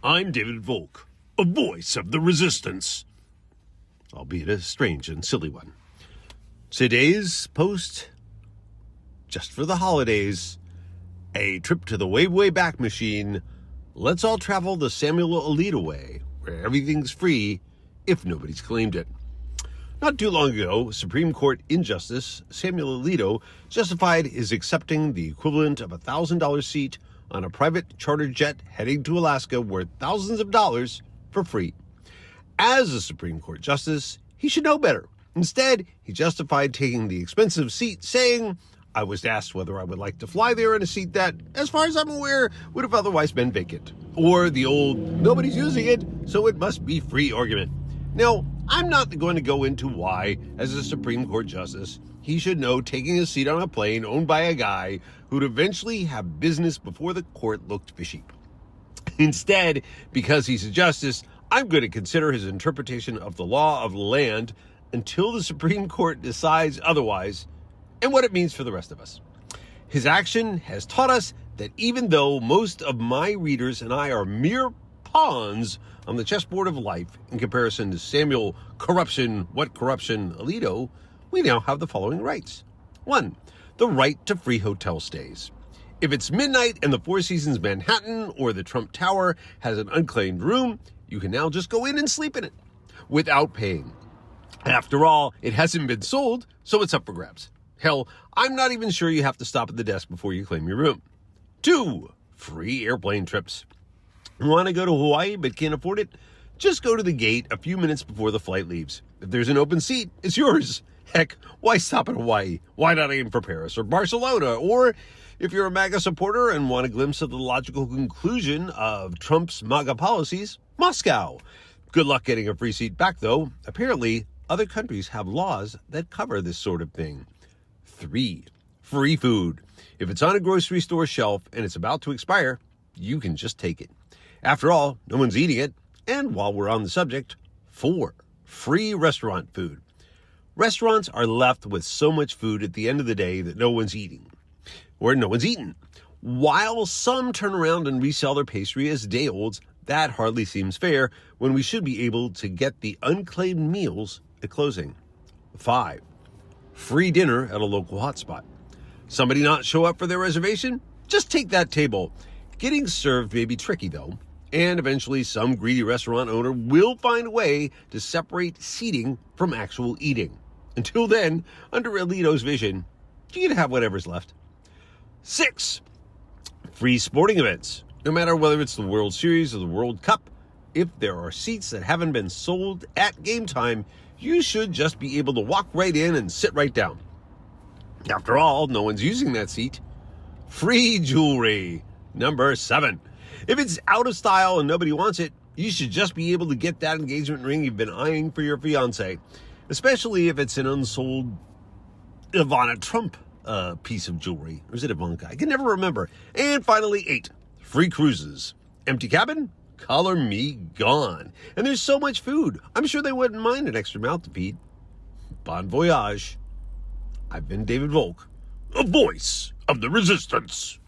I'm David Volk, a voice of the resistance, albeit a strange and silly one. Today's post, just for the holidays, a trip to the way, way back machine. Let's all travel the Samuel Alito way, where everything's free if nobody's claimed it. Not too long ago, Supreme Court Justice Samuel Alito justified his accepting the equivalent of a $1,000 seat on a private charter jet heading to Alaska worth thousands of dollars for free. As a Supreme Court justice, he should know better. Instead, he justified taking the expensive seat, saying, "I was asked whether I would like to fly there in a seat that, as far as I'm aware, would have otherwise been vacant." Or the old, "nobody's using it, so it must be free" argument. Now, I'm not going to go into why, as a Supreme Court justice, he should know taking a seat on a plane owned by a guy who'd eventually have business before the court looked fishy. Instead, because he's a justice, I'm going to consider his interpretation of the law of the land until the Supreme Court decides otherwise, and what it means for the rest of us. His action has taught us that even though most of my readers and I are mere pawns on the chessboard of life in comparison to Samuel Corruption Alito, we now have the following rights. 1. The right to free hotel stays. If it's midnight and the Four Seasons Manhattan or the Trump Tower has an unclaimed room, you can now just go in and sleep in it without paying. After all, it hasn't been sold, so it's up for grabs. Hell, I'm not even sure you have to stop at the desk before you claim your room. 2. Free airplane trips. Want to go to Hawaii but can't afford it? Just go to the gate a few minutes before the flight leaves. If there's an open seat, it's yours. Heck, why stop at Hawaii? Why not aim for Paris or Barcelona? Or if you're a MAGA supporter and want a glimpse of the logical conclusion of Trump's MAGA policies, Moscow. Good luck getting a free seat back, though. Apparently, other countries have laws that cover this sort of thing. 3. Free food. If it's on a grocery store shelf and it's about to expire, you can just take it. After all, no one's eating it. And while we're on the subject, 4. Free restaurant food. Restaurants are left with so much food at the end of the day that no one's eating. Or no one's eaten. While some turn around and resell their pastry as day-olds, that hardly seems fair when we should be able to get the unclaimed meals at closing. 5. Free dinner at a local hotspot. Somebody not show up for their reservation? Just take that table. Getting served may be tricky, though, and eventually some greedy restaurant owner will find a way to separate seating from actual eating. Until then, under Alito's vision, you can have whatever's left. 6. Free sporting events. No matter whether it's the World Series or the World Cup, if there are seats that haven't been sold at game time, you should just be able to walk right in and sit right down. After all, no one's using that seat. Free jewelry. Number 7. If it's out of style and nobody wants it, you should just be able to get that engagement ring you've been eyeing for your fiancé, especially if it's an unsold Ivana Trump piece of jewelry. Or is it Ivanka? I can never remember. And finally, 8. Free cruises. Empty cabin? Color me gone. And there's so much food. I'm sure they wouldn't mind an extra mouth to feed. Bon voyage. I've been David Volk, a voice of the resistance.